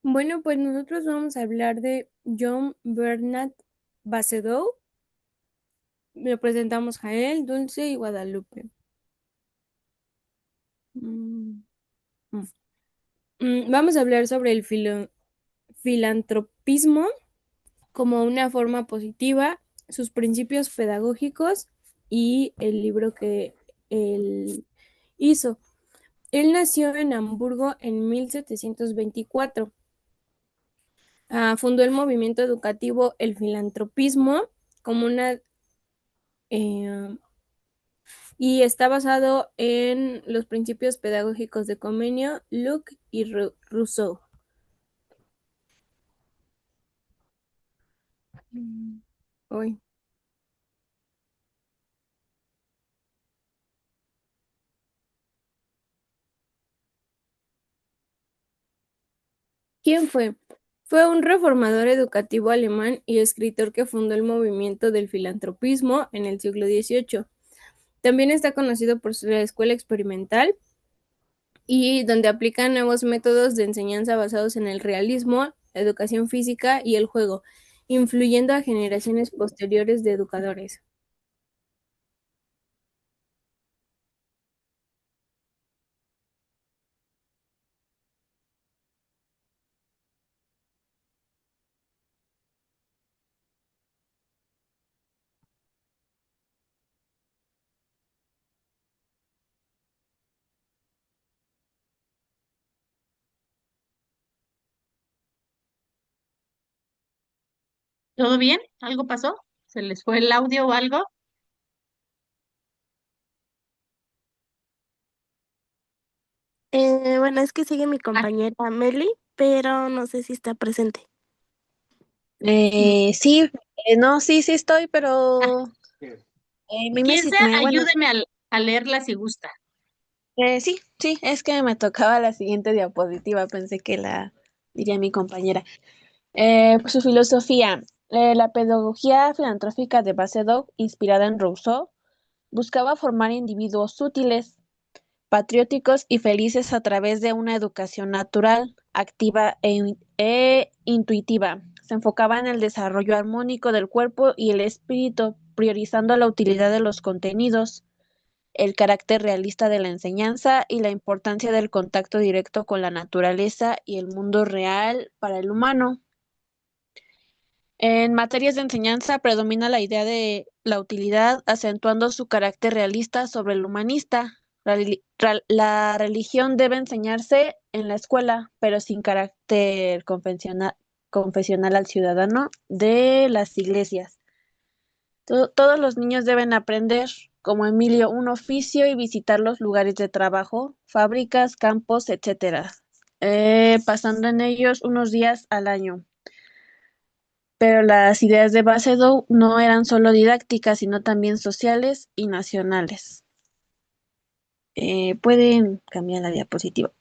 Bueno, pues nosotros vamos a hablar de John Bernard Bacedow. Le presentamos Jael, Dulce y Guadalupe. Mm, mm. Vamos a hablar sobre el filantropismo como una forma positiva, sus principios pedagógicos y el libro que él hizo. Él nació en Hamburgo en 1724. Fundó el movimiento educativo El Filantropismo como una eh, y está basado en los principios pedagógicos de Comenio, Luc y Rousseau. Mm, Hoy. ¿Quién fue? Fue un reformador educativo alemán y escritor que fundó el movimiento del filantropismo en el siglo XVIII. También está conocido por su escuela experimental y donde aplica nuevos métodos de enseñanza basados en el realismo, la educación física y el juego, influyendo a generaciones posteriores de educadores. ¿Todo bien? ¿Algo pasó? ¿Se les fue el audio o algo? Bueno, es que sigue mi Ah, compañera Meli, pero no sé si está presente. Sí, no, sí estoy, ah, pero quien sea, bueno, ayúdeme a leerla si gusta. sí, es que me tocaba la siguiente diapositiva, pensé que la diría mi compañera. Pues su filosofía, la pedagogía filantrófica de Basedow, inspirada en Rousseau, buscaba formar individuos útiles, patrióticos y felices a través de una educación natural, activa e intuitiva. Se enfocaba en el desarrollo armónico del cuerpo y el espíritu, priorizando la utilidad de los contenidos, el carácter realista de la enseñanza y la importancia del contacto directo con la naturaleza y el mundo real para el humano. En materias de enseñanza predomina la idea de la utilidad, acentuando su carácter realista sobre el humanista. La religión debe enseñarse en la escuela, pero sin carácter confesional al ciudadano de las iglesias. Todos los niños deben aprender, como Emilio, un oficio y visitar los lugares de trabajo, fábricas, campos, etcétera, pasando en ellos unos días al año. Pero las ideas de Basedow no eran solo didácticas, sino también sociales y nacionales. Pueden cambiar la diapositiva.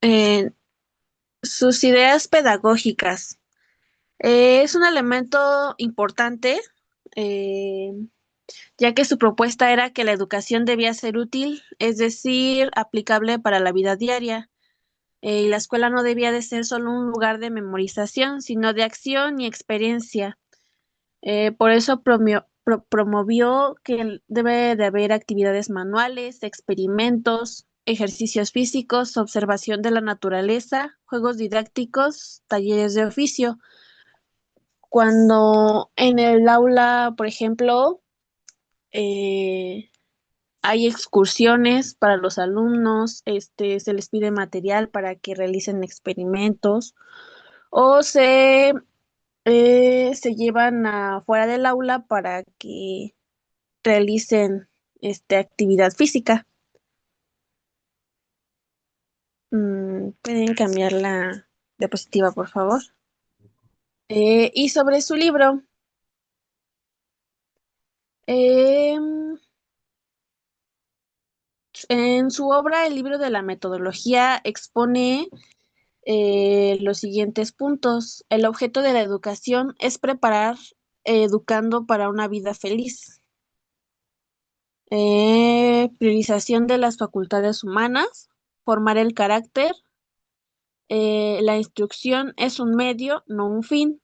Eh, Sus ideas pedagógicas. Es un elemento importante, eh, ya que su propuesta era que la educación debía ser útil, es decir, aplicable para la vida diaria. Y la escuela no debía de ser solo un lugar de memorización, sino de acción y experiencia. Por eso promovió que debe de haber actividades manuales, experimentos, ejercicios físicos, observación de la naturaleza, juegos didácticos, talleres de oficio. Cuando en el aula, por ejemplo, eh, hay excursiones para los alumnos, se les pide material para que realicen experimentos o se llevan afuera del aula para que realicen actividad física. Pueden cambiar la diapositiva, por favor. Y sobre su libro, em, en su obra, el libro de la metodología expone los siguientes puntos. El objeto de la educación es preparar educando para una vida feliz. Priorización de las facultades humanas, formar el carácter. La instrucción es un medio, no un fin.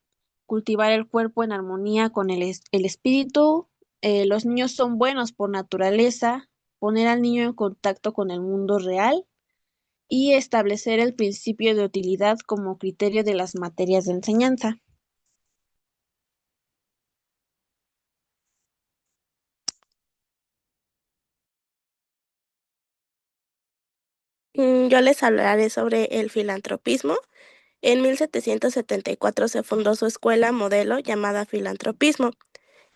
Cultivar el cuerpo en armonía con el espíritu. Los niños son buenos por naturaleza. Poner al niño en contacto con el mundo real y establecer el principio de utilidad como criterio de las materias de enseñanza. Yo les hablaré sobre el filantropismo. En 1774 se fundó su escuela modelo llamada Filantropismo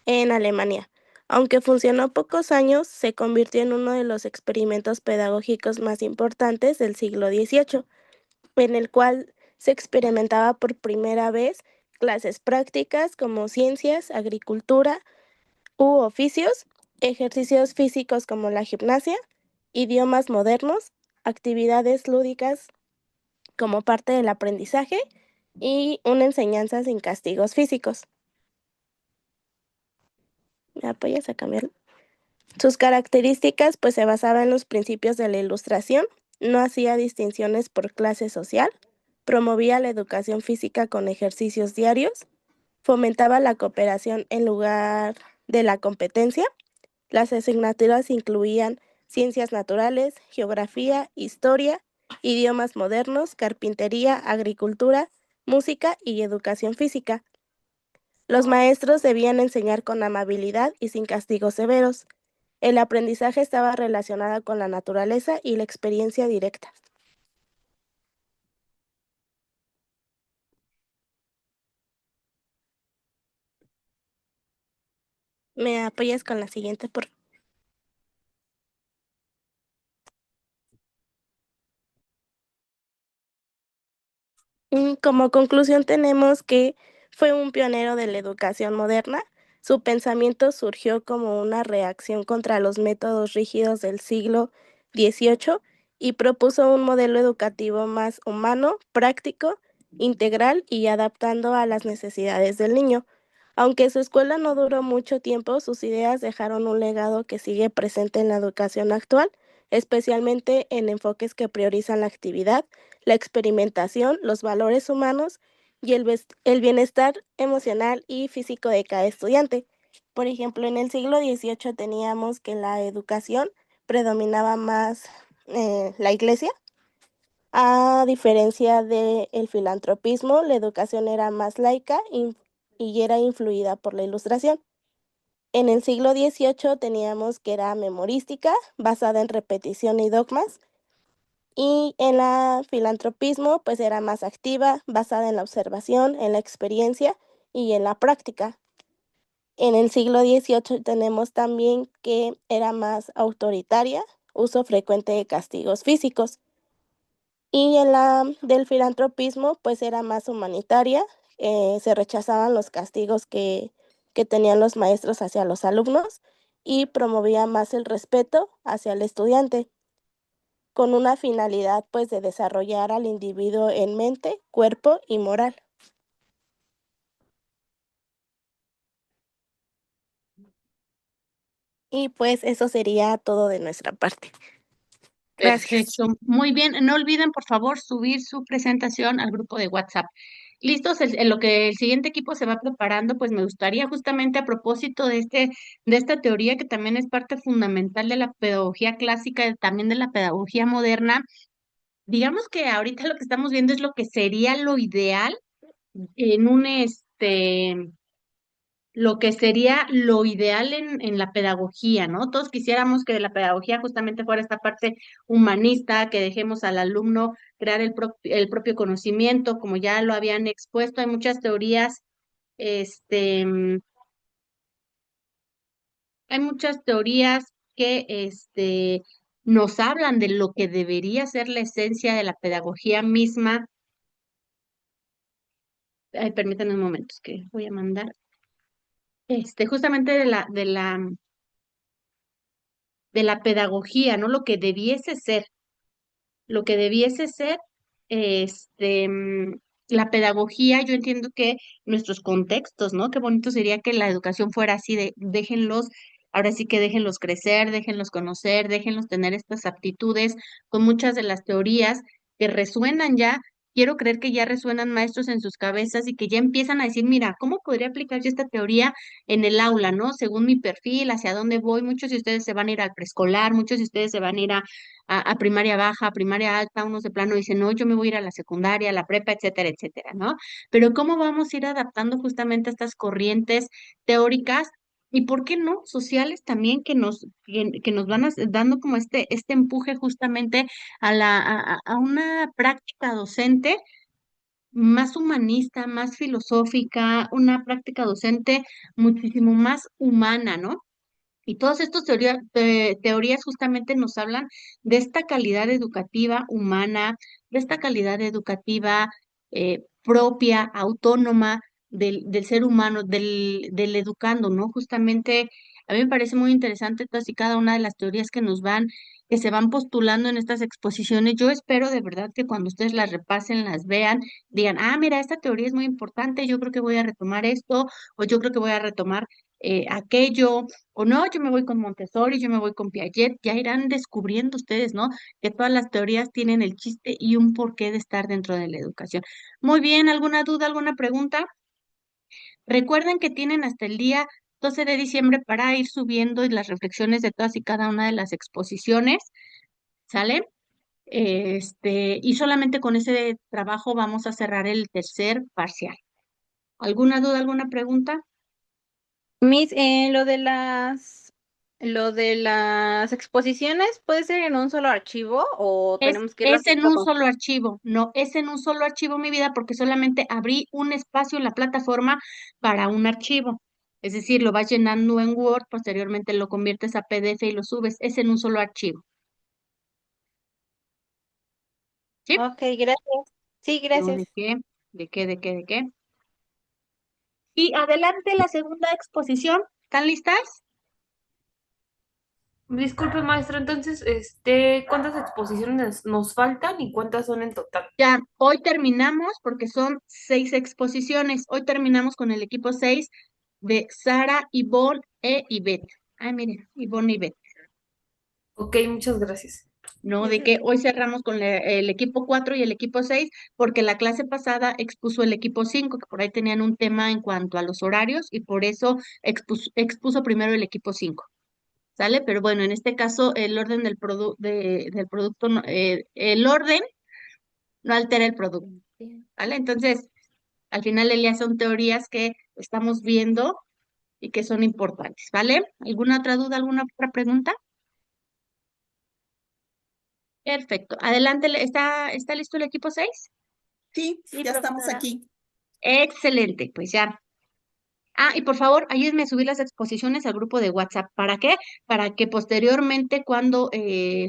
en Alemania. Aunque funcionó pocos años, se convirtió en uno de los experimentos pedagógicos más importantes del siglo XVIII, en el cual se experimentaba por primera vez clases prácticas como ciencias, agricultura u oficios, ejercicios físicos como la gimnasia, idiomas modernos, actividades lúdicas como parte del aprendizaje y una enseñanza sin castigos físicos. ¿Me apoyas a cambiarlo? Sus características pues se basaban en los principios de la Ilustración, no hacía distinciones por clase social, promovía la educación física con ejercicios diarios, fomentaba la cooperación en lugar de la competencia. Las asignaturas incluían ciencias naturales, geografía, historia, idiomas modernos, carpintería, agricultura, música y educación física. Los maestros debían enseñar con amabilidad y sin castigos severos. El aprendizaje estaba relacionado con la naturaleza y la experiencia directa. ¿Me apoyas con la siguiente, por favor? Como conclusión tenemos que fue un pionero de la educación moderna. Su pensamiento surgió como una reacción contra los métodos rígidos del siglo XVIII y propuso un modelo educativo más humano, práctico, integral y adaptando a las necesidades del niño. Aunque su escuela no duró mucho tiempo, sus ideas dejaron un legado que sigue presente en la educación actual, especialmente en enfoques que priorizan la actividad, la experimentación, los valores humanos y el bienestar emocional y físico de cada estudiante. Por ejemplo, en el siglo XVIII teníamos que la educación predominaba más la iglesia. A diferencia del filantropismo, la educación era más laica y era influida por la Ilustración. En el siglo XVIII teníamos que era memorística, basada en repetición y dogmas, y en la filantropismo, pues era más activa, basada en la observación, en la experiencia y en la práctica. En el siglo XVIII tenemos también que era más autoritaria, uso frecuente de castigos físicos. Y en la del filantropismo, pues era más humanitaria, se rechazaban los castigos que tenían los maestros hacia los alumnos y promovía más el respeto hacia el estudiante, con una finalidad pues de desarrollar al individuo en mente, cuerpo y moral. Y pues eso sería todo de nuestra parte. Gracias. Perfecto, muy bien. No olviden, por favor, subir su presentación al grupo de WhatsApp. Listos, en lo que el siguiente equipo se va preparando, pues me gustaría justamente a propósito de esta teoría que también es parte fundamental de la pedagogía clásica, también de la pedagogía moderna. Digamos que ahorita lo que estamos viendo es lo que sería lo ideal en lo que sería lo ideal en la pedagogía, ¿no? Todos quisiéramos que la pedagogía justamente fuera esta parte humanista, que dejemos al alumno crear el propio conocimiento, como ya lo habían expuesto, hay muchas teorías, este, mm, hay muchas teorías que, nos hablan de lo que debería ser la esencia de la pedagogía misma. Ay, permítanme un momento, es que voy a mandar, justamente de la pedagogía, ¿no? Lo que debiese ser, este, mm, la pedagogía, yo entiendo que nuestros contextos, ¿no? Qué bonito sería que la educación fuera así de déjenlos, ahora sí que déjenlos crecer, déjenlos conocer, déjenlos tener estas aptitudes con muchas de las teorías que resuenan ya. Quiero creer que ya resuenan maestros en sus cabezas y que ya empiezan a decir, mira, ¿cómo podría aplicar yo esta teoría en el aula, ¿no? Según mi perfil, hacia dónde voy. Muchos de ustedes se van a ir al preescolar, muchos de ustedes se van a ir a primaria baja, a primaria alta, unos de plano dicen, no, yo me voy a ir a la secundaria, a la prepa, etcétera, etcétera, ¿no? Pero ¿cómo vamos a ir adaptando justamente estas corrientes teóricas? Y por qué no, sociales también que nos van dando como este empuje justamente a una práctica docente más humanista, más filosófica, una práctica docente muchísimo más humana, ¿no? Y todas estas teorías justamente nos hablan de esta calidad educativa humana, de esta calidad educativa propia, autónoma del ser humano, del educando, ¿no? Justamente a mí me parece muy interesante todas y cada una de las teorías que se van postulando en estas exposiciones. Yo espero de verdad que cuando ustedes las repasen, las vean, digan, ah, mira, esta teoría es muy importante, yo creo que voy a retomar esto, o yo creo que voy a retomar aquello o no, yo me voy con Montessori, yo me voy con Piaget, ya irán descubriendo ustedes, ¿no? Que todas las teorías tienen el chiste y un porqué de estar dentro de la educación. Muy bien, ¿alguna duda, alguna pregunta? Recuerden que tienen hasta el día 12 de diciembre para ir subiendo las reflexiones de todas y cada una de las exposiciones, ¿sale? Y solamente con ese trabajo vamos a cerrar el tercer parcial. ¿Alguna duda, alguna pregunta? Miss, lo de las exposiciones, ¿puede ser en un solo archivo o tenemos que irlo Es en haciendo un con... solo archivo, no, es en un solo archivo mi vida porque solamente abrí un espacio en la plataforma para un archivo. Es decir, lo vas llenando en Word, posteriormente lo conviertes a PDF y lo subes. Es en un solo archivo. ¿Sí? Ok, gracias. Sí, No, ¿de gracias. qué? ¿De qué? ¿De qué? ¿De qué? Y adelante la segunda exposición. ¿Están listas? Disculpe, maestra, entonces, ¿cuántas exposiciones nos faltan y cuántas son en total? Ya, hoy terminamos porque son 6 exposiciones. Hoy terminamos con el equipo 6 de Sara, Ivonne e Ivette. Ah, miren, Ivonne y Ivette. Ok, muchas gracias. No, de que hoy cerramos con el equipo 4 y el equipo 6 porque la clase pasada expuso el equipo 5 que por ahí tenían un tema en cuanto a los horarios, y por eso expuso primero el equipo 5. ¿Sale? Pero bueno, en este caso el orden del producto, el orden no altera el producto, ¿vale? Entonces, al final, Elia, son teorías que estamos viendo y que son importantes, ¿vale? ¿Alguna otra duda, alguna otra pregunta? Perfecto. Adelante, ¿está listo el equipo 6? Sí, Sí, ya estamos profesora. aquí. Excelente, pues ya. Ah, y por favor, ayúdenme a subir las exposiciones al grupo de WhatsApp. ¿Para qué? Para que posteriormente, cuando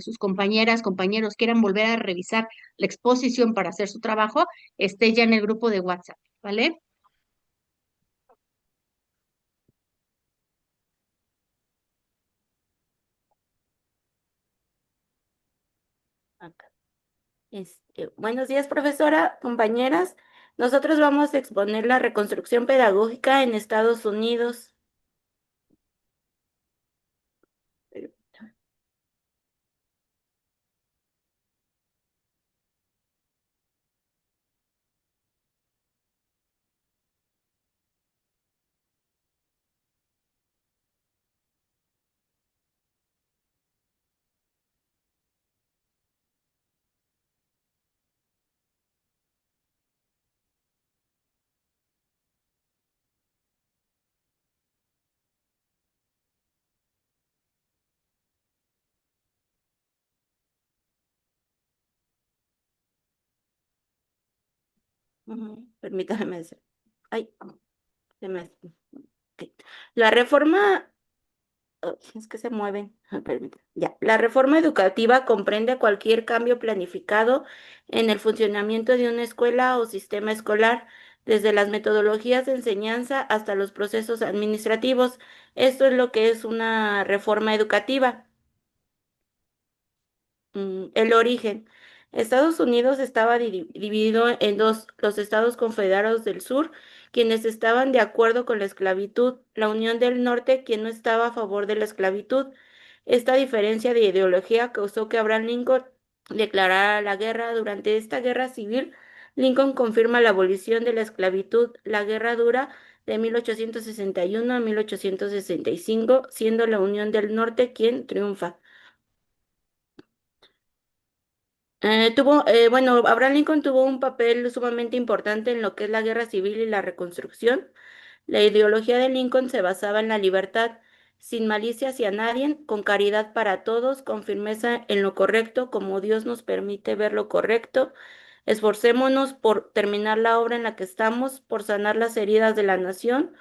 sus compañeras, compañeros quieran volver a revisar la exposición para hacer su trabajo, esté ya en el grupo de WhatsApp, ¿vale? Acá. Buenos días, profesora, compañeras. Nosotros vamos a exponer la reconstrucción pedagógica en Estados Unidos. Permítame. Ay, se me... ok. La reforma es que se mueven. Permítame. Ya. La reforma educativa comprende cualquier cambio planificado en el funcionamiento de una escuela o sistema escolar, desde las metodologías de enseñanza hasta los procesos administrativos. Esto es lo que es una reforma educativa. El origen. Estados Unidos estaba dividido en dos, los Estados Confederados del Sur, quienes estaban de acuerdo con la esclavitud, la Unión del Norte, quien no estaba a favor de la esclavitud. Esta diferencia de ideología causó que Abraham Lincoln declarara la guerra. Durante esta guerra civil, Lincoln confirma la abolición de la esclavitud. La guerra dura de 1861 a 1865, siendo la Unión del Norte quien triunfa. Bueno, Abraham Lincoln tuvo un papel sumamente importante en lo que es la guerra civil y la reconstrucción. La ideología de Lincoln se basaba en la libertad, sin malicia hacia nadie, con caridad para todos, con firmeza en lo correcto, como Dios nos permite ver lo correcto. Esforcémonos por terminar la obra en la que estamos, por sanar las heridas de la nación,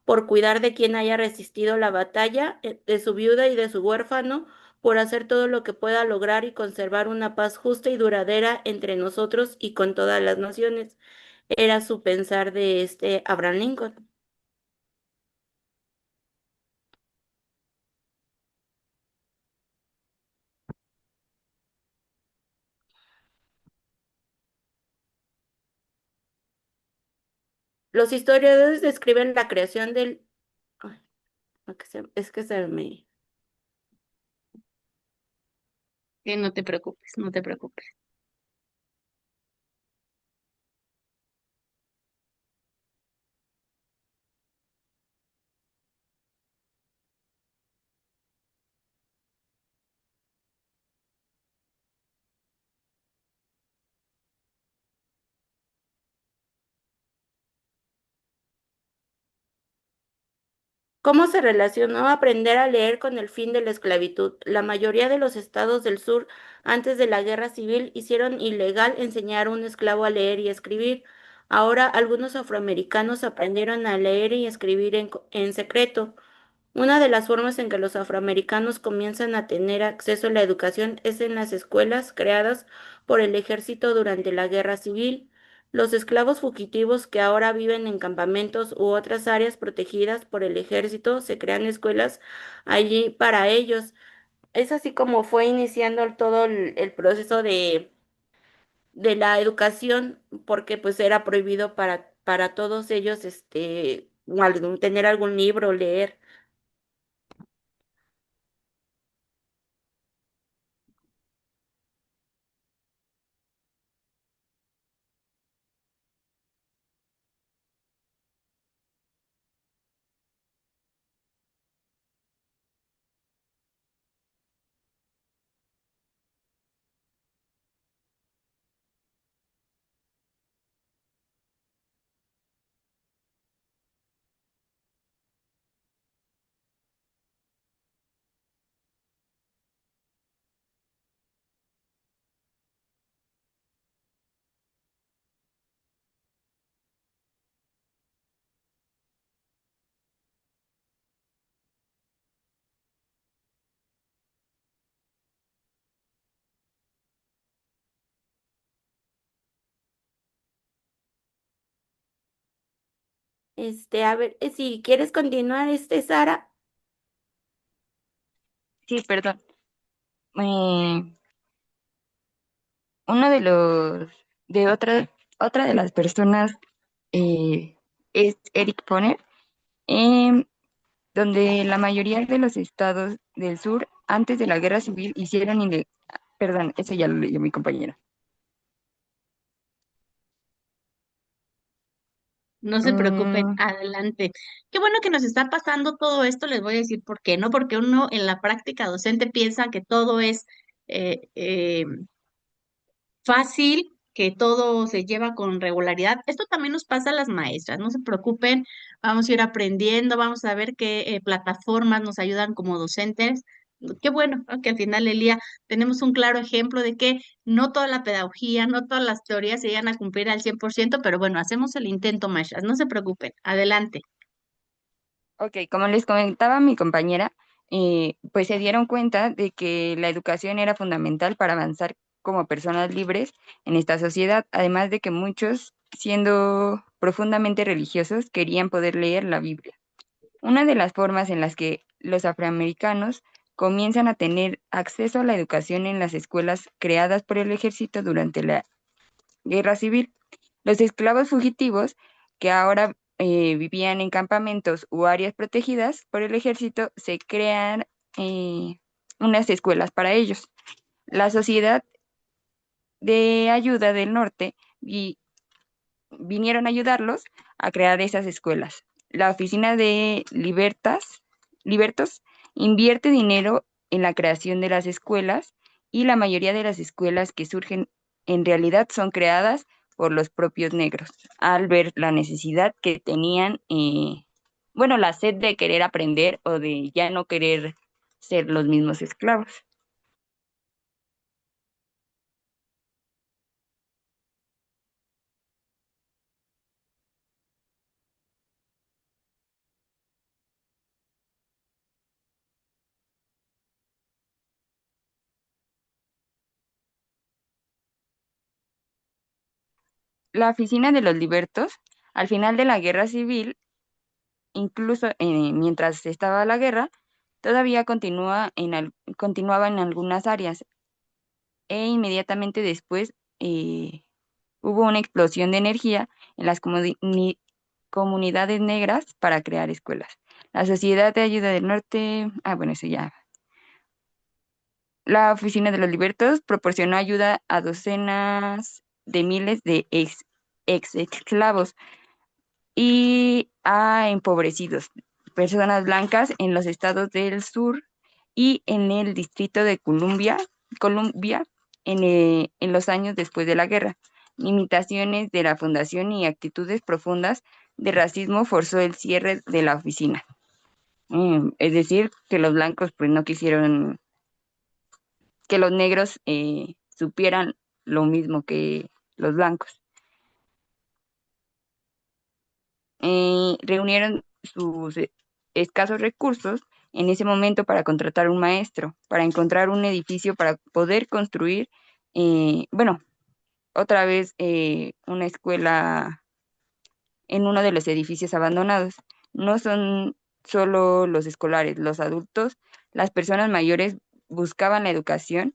por cuidar de quien haya resistido la batalla, de su viuda y de su huérfano, por hacer todo lo que pueda lograr y conservar una paz justa y duradera entre nosotros y con todas las naciones. Era su pensar de este Abraham Lincoln. Los historiadores describen la creación del... Ay, es que se me... No te preocupes, no te preocupes. ¿Cómo se relacionó aprender a leer con el fin de la esclavitud? La mayoría de los estados del sur, antes de la guerra civil, hicieron ilegal enseñar a un esclavo a leer y escribir. Ahora algunos afroamericanos aprendieron a leer y escribir en secreto. Una de las formas en que los afroamericanos comienzan a tener acceso a la educación es en las escuelas creadas por el ejército durante la Guerra Civil. Los esclavos fugitivos que ahora viven en campamentos u otras áreas protegidas por el ejército, se crean escuelas allí para ellos. Es así como fue iniciando todo el proceso de la educación, porque pues era prohibido para todos ellos tener algún libro, leer. A ver, si quieres continuar, Sara. Sí, perdón. Uno de los, de otra de las personas es Eric Foner, em, donde la mayoría de los estados del sur antes de la guerra civil hicieron perdón, eso ya lo leyó mi compañera. No se preocupen, Mm, adelante. Qué bueno que nos está pasando todo esto, les voy a decir por qué, ¿no? Porque uno en la práctica docente piensa que todo es eh, eh, fácil, que todo se lleva con regularidad. Esto también nos pasa a las maestras, no se preocupen, vamos a ir aprendiendo, vamos a ver qué plataformas nos ayudan como docentes. Qué bueno, ¿no? Que al final del día tenemos un claro ejemplo de que no toda la pedagogía, no todas las teorías se llegan a cumplir al 100%, pero bueno, hacemos el intento, maestras, no se preocupen, adelante. ok, como les comentaba mi compañera, pues se dieron cuenta de que la educación era fundamental para avanzar como personas libres en esta sociedad, además de que muchos, siendo profundamente religiosos, querían poder leer la Biblia. Una de las formas en las que los afroamericanos comienzan a tener acceso a la educación en las escuelas creadas por el ejército durante la Guerra Civil. Los esclavos fugitivos, que ahora vivían en campamentos u áreas protegidas por el ejército, se crean unas escuelas para ellos. La Sociedad de Ayuda del Norte vinieron a ayudarlos a crear esas escuelas. La oficina de Libertos invierte dinero en la creación de las escuelas y la mayoría de las escuelas que surgen en realidad son creadas por los propios negros, al ver la necesidad que tenían, bueno, la sed de querer aprender o de ya no querer ser los mismos esclavos. La oficina de los libertos, al final de la guerra civil, incluso mientras estaba la guerra, todavía continuaba en algunas áreas e inmediatamente después hubo una explosión de energía en las comunidades negras para crear escuelas. La Sociedad de Ayuda del Norte, bueno, eso ya. La Oficina de los Libertos proporcionó ayuda a docenas de miles de ex-esclavos y a empobrecidos, personas blancas en los estados del sur y en el distrito de Columbia en los años después de la guerra. Limitaciones de la fundación y actitudes profundas de racismo forzó el cierre de la oficina. Es decir, que los blancos pues no quisieron que los negros supieran lo mismo que los blancos. Reunieron sus escasos recursos en ese momento para contratar un maestro, para encontrar un edificio para poder construir, bueno, otra vez una escuela en uno de los edificios abandonados. No son solo los escolares, los adultos, las personas mayores buscaban la educación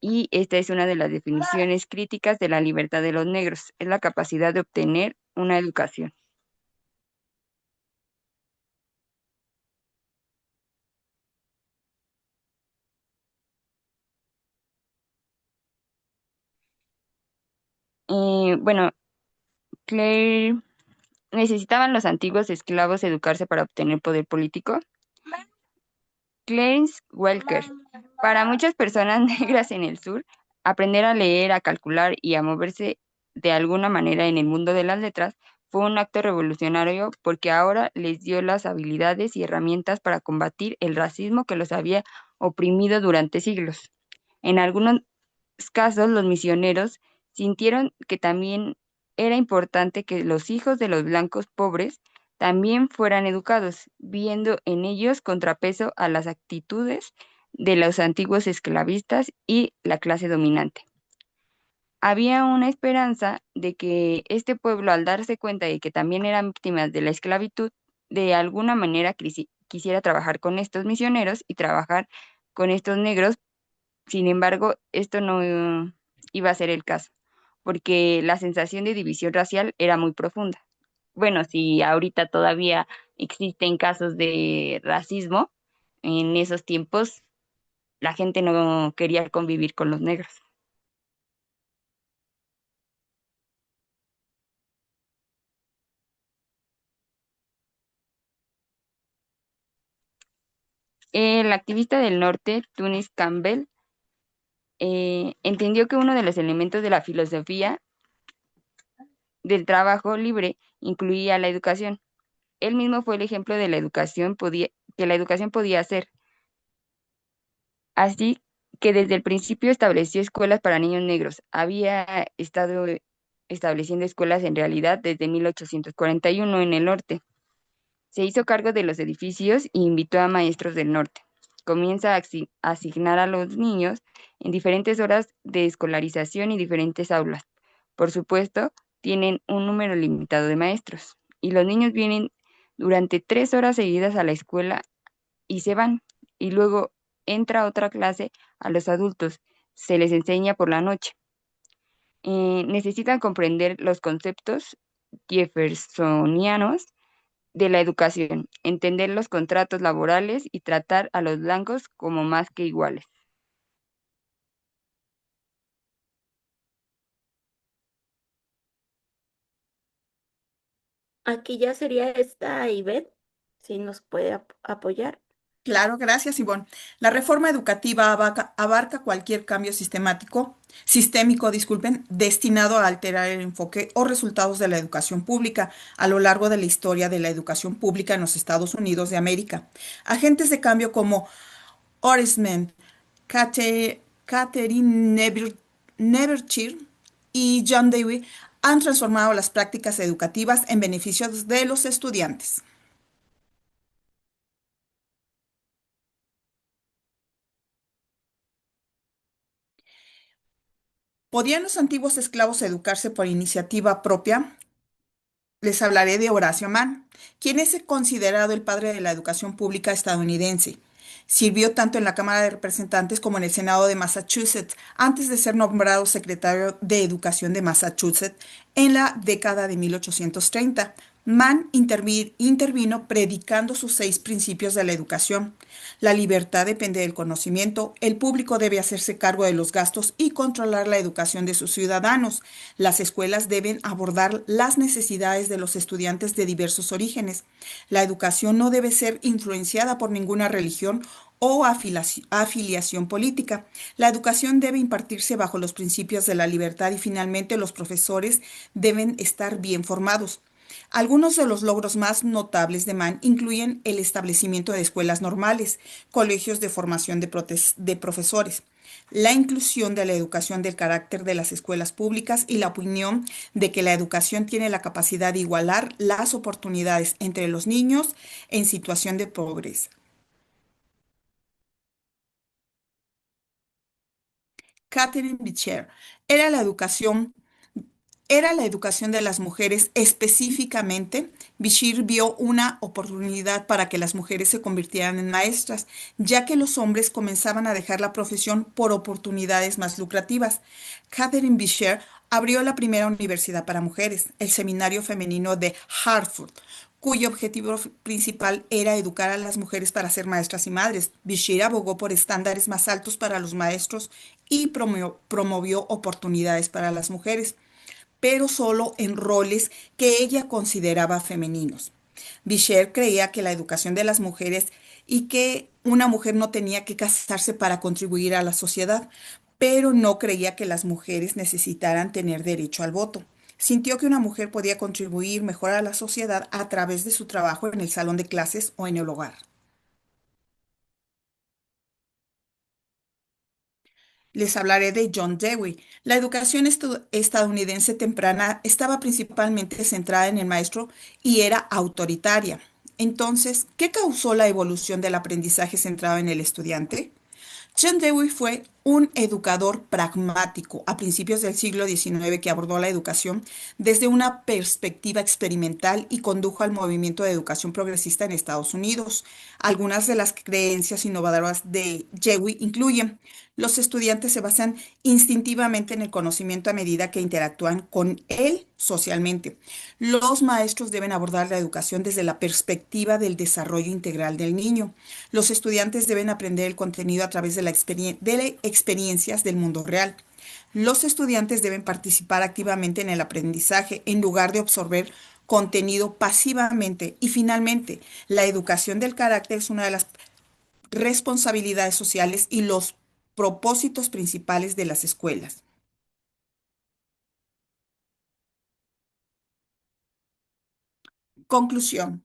y esta es una de las definiciones críticas de la libertad de los negros, es la capacidad de obtener una educación. Bueno, Claire, ¿necesitaban los antiguos esclavos educarse para obtener poder político? Clarence Welker. Para muchas personas negras en el sur, aprender a leer, a calcular y a moverse de alguna manera en el mundo de las letras fue un acto revolucionario porque ahora les dio las habilidades y herramientas para combatir el racismo que los había oprimido durante siglos. En algunos casos, los misioneros sintieron que también era importante que los hijos de los blancos pobres también fueran educados, viendo en ellos contrapeso a las actitudes de los antiguos esclavistas y la clase dominante. Había una esperanza de que este pueblo, al darse cuenta de que también eran víctimas de la esclavitud, de alguna manera quisiera trabajar con estos misioneros y trabajar con estos negros. Sin embargo, esto no iba a ser el caso, porque la sensación de división racial era muy profunda. Bueno, si ahorita todavía existen casos de racismo, en esos tiempos la gente no quería convivir con los negros. El activista del norte, Tunis Campbell, entendió que uno de los elementos de la filosofía del trabajo libre incluía la educación. Él mismo fue el ejemplo de que la educación podía hacer. Así que desde el principio estableció escuelas para niños negros. Había estado estableciendo escuelas en realidad desde 1841 en el norte. Se hizo cargo de los edificios y invitó a maestros del norte. Comienza a asignar a los niños en diferentes horas de escolarización y diferentes aulas. Por supuesto, tienen un número limitado de maestros y los niños vienen durante 3 horas seguidas a la escuela y se van. Y luego entra otra clase a los adultos, se les enseña por la noche. Necesitan comprender los conceptos jeffersonianos de la educación, entender los contratos laborales y tratar a los blancos como más que iguales. Aquí ya sería esta Ivette, si nos puede apoyar. Claro, gracias, Ivonne. La reforma educativa abarca cualquier cambio sistémico, disculpen, destinado a alterar el enfoque o resultados de la educación pública a lo largo de la historia de la educación pública en los Estados Unidos de América. Agentes de cambio como Orisman, Catherine Neverchir y John Dewey han transformado las prácticas educativas en beneficio de los estudiantes. ¿Podían los antiguos esclavos educarse por iniciativa propia? Les hablaré de Horacio Mann, quien es considerado el padre de la educación pública estadounidense. Sirvió tanto en la Cámara de Representantes como en el Senado de Massachusetts, antes de ser nombrado secretario de Educación de Massachusetts en la década de 1830. Mann intervino predicando sus 6 principios de la educación. La libertad depende del conocimiento, el público debe hacerse cargo de los gastos y controlar la educación de sus ciudadanos. Las escuelas deben abordar las necesidades de los estudiantes de diversos orígenes. La educación no debe ser influenciada por ninguna religión o afiliación política. La educación debe impartirse bajo los principios de la libertad y finalmente los profesores deben estar bien formados. Algunos de los logros más notables de Mann incluyen el establecimiento de escuelas normales, colegios de formación de profesores, la inclusión de la educación del carácter de las escuelas públicas y la opinión de que la educación tiene la capacidad de igualar las oportunidades entre los niños en situación de pobreza. Catherine Beecher era la educación de las mujeres específicamente. Bishir vio una oportunidad para que las mujeres se convirtieran en maestras, ya que los hombres comenzaban a dejar la profesión por oportunidades más lucrativas. Catherine Bishir abrió la primera universidad para mujeres, el Seminario Femenino de Hartford, cuyo objetivo principal era educar a las mujeres para ser maestras y madres. Bishir abogó por estándares más altos para los maestros y promovió oportunidades para las mujeres, pero solo en roles que ella consideraba femeninos. Bishir creía que la educación de las mujeres y que una mujer no tenía que casarse para contribuir a la sociedad, pero no creía que las mujeres necesitaran tener derecho al voto. Sintió que una mujer podía contribuir mejor a la sociedad a través de su trabajo en el salón de clases o en el hogar. Les hablaré de John Dewey. La educación estadounidense temprana estaba principalmente centrada en el maestro y era autoritaria. Entonces, ¿qué causó la evolución del aprendizaje centrado en el estudiante? John Dewey fue un educador pragmático a principios del siglo XIX que abordó la educación desde una perspectiva experimental y condujo al movimiento de educación progresista en Estados Unidos. Algunas de las creencias innovadoras de Dewey incluyen: los estudiantes se basan instintivamente en el conocimiento a medida que interactúan con él socialmente. Los maestros deben abordar la educación desde la perspectiva del desarrollo integral del niño. Los estudiantes deben aprender el contenido a través de experiencias del mundo real. Los estudiantes deben participar activamente en el aprendizaje en lugar de absorber contenido pasivamente. Y finalmente, la educación del carácter es una de las responsabilidades sociales y los propósitos principales de las escuelas. Conclusión.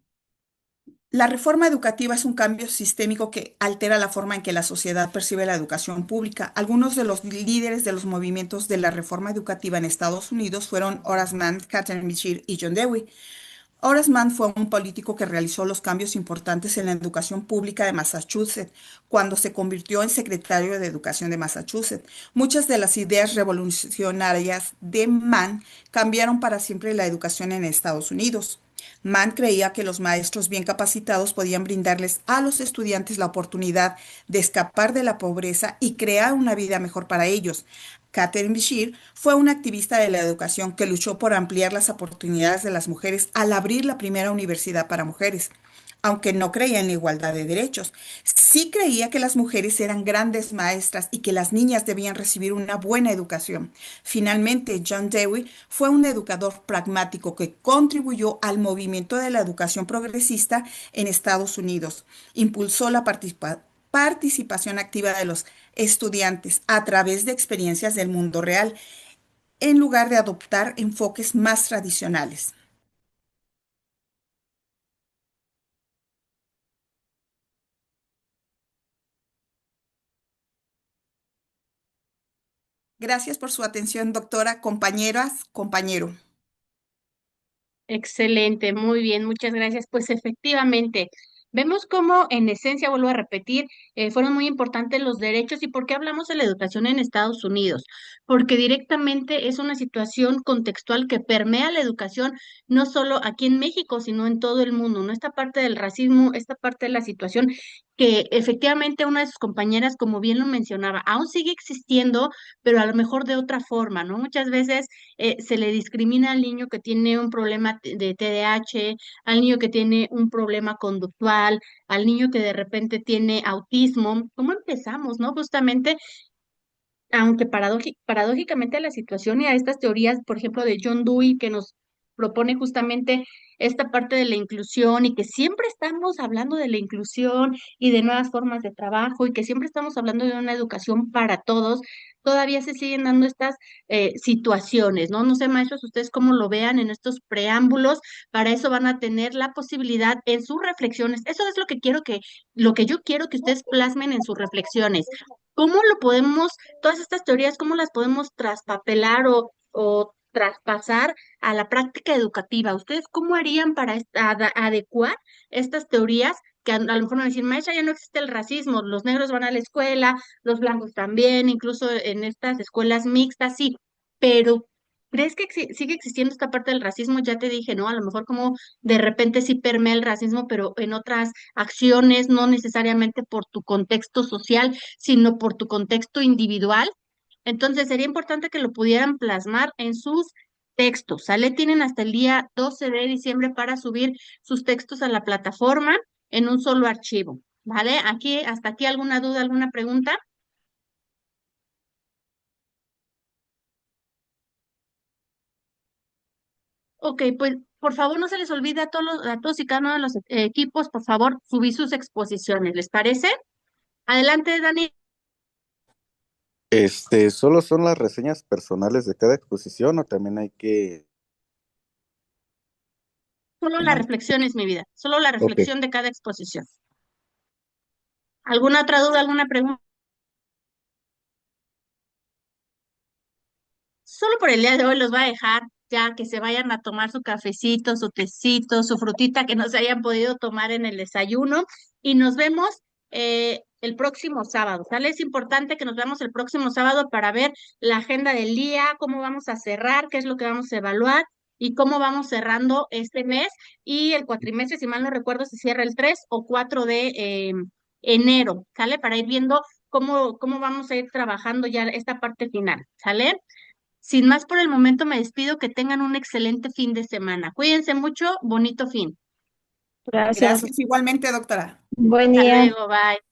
La reforma educativa es un cambio sistémico que altera la forma en que la sociedad percibe la educación pública. Algunos de los líderes de los movimientos de la reforma educativa en Estados Unidos fueron Horace Mann, Catherine Beecher y John Dewey. Horace Mann fue un político que realizó los cambios importantes en la educación pública de Massachusetts cuando se convirtió en secretario de Educación de Massachusetts. Muchas de las ideas revolucionarias de Mann cambiaron para siempre la educación en Estados Unidos. Mann creía que los maestros bien capacitados podían brindarles a los estudiantes la oportunidad de escapar de la pobreza y crear una vida mejor para ellos. Catherine Bishir fue una activista de la educación que luchó por ampliar las oportunidades de las mujeres al abrir la primera universidad para mujeres. Aunque no creía en la igualdad de derechos, sí creía que las mujeres eran grandes maestras y que las niñas debían recibir una buena educación. Finalmente, John Dewey fue un educador pragmático que contribuyó al movimiento de la educación progresista en Estados Unidos. Impulsó la participación activa de los estudiantes a través de experiencias del mundo real, en lugar de adoptar enfoques más tradicionales. Gracias por su atención, doctora, compañeras, compañero. Excelente, muy bien, muchas gracias. Pues efectivamente, vemos cómo en esencia, vuelvo a repetir, fueron muy importantes los derechos. ¿Y por qué hablamos de la educación en Estados Unidos? Porque directamente es una situación contextual que permea la educación, no solo aquí en México, sino en todo el mundo, ¿no? Esta parte del racismo, esta parte de la situación que efectivamente una de sus compañeras, como bien lo mencionaba, aún sigue existiendo, pero a lo mejor de otra forma, ¿no? Muchas veces se le discrimina al niño que tiene un problema de TDAH, al niño que tiene un problema conductual, al niño que de repente tiene autismo. ¿Cómo empezamos, no? Justamente, aunque paradójicamente a la situación y a estas teorías, por ejemplo, de John Dewey, que nos propone justamente esta parte de la inclusión y que siempre estamos hablando de la inclusión y de nuevas formas de trabajo y que siempre estamos hablando de una educación para todos, todavía se siguen dando estas situaciones, ¿no? No sé, maestros, ustedes cómo lo vean en estos preámbulos, para eso van a tener la posibilidad en sus reflexiones. Eso es lo que yo quiero que ustedes plasmen en sus reflexiones. ¿Cómo lo podemos, todas estas teorías, cómo las podemos traspapelar o traspasar a la práctica educativa? ¿Ustedes cómo harían para adecuar estas teorías que a lo mejor van a decir, maestra, ya no existe el racismo, los negros van a la escuela, los blancos también, incluso en estas escuelas mixtas, sí, pero ¿crees que sigue existiendo esta parte del racismo? Ya te dije, ¿no? A lo mejor como de repente sí permea el racismo, pero en otras acciones, no necesariamente por tu contexto social, sino por tu contexto individual. Entonces sería importante que lo pudieran plasmar en sus textos, ¿sale? Tienen hasta el día 12 de diciembre para subir sus textos a la plataforma en un solo archivo, ¿vale? Aquí, hasta aquí, ¿alguna duda, alguna pregunta? Ok, pues por favor no se les olvide a todos y cada uno de los equipos, por favor, subir sus exposiciones, ¿les parece? Adelante, Dani. ¿Solo son las reseñas personales de cada exposición o también hay que... Solo la reflexión es mi vida, solo la Ok. reflexión de cada exposición. ¿Alguna otra duda, alguna pregunta? Solo por el día de hoy los va a dejar ya que se vayan a tomar su cafecito, su tecito, su frutita que no se hayan podido tomar en el desayuno y nos vemos el próximo sábado, ¿sale? Es importante que nos veamos el próximo sábado para ver la agenda del día, cómo vamos a cerrar, qué es lo que vamos a evaluar y cómo vamos cerrando este mes y el cuatrimestre, si mal no recuerdo, se cierra el 3 o 4 de enero, ¿sale? Para ir viendo cómo vamos a ir trabajando ya esta parte final, ¿sale? Sin más por el momento me despido, que tengan un excelente fin de semana. Cuídense mucho, bonito fin. Gracias. Gracias igualmente, doctora. Buen Hasta día. luego, bye.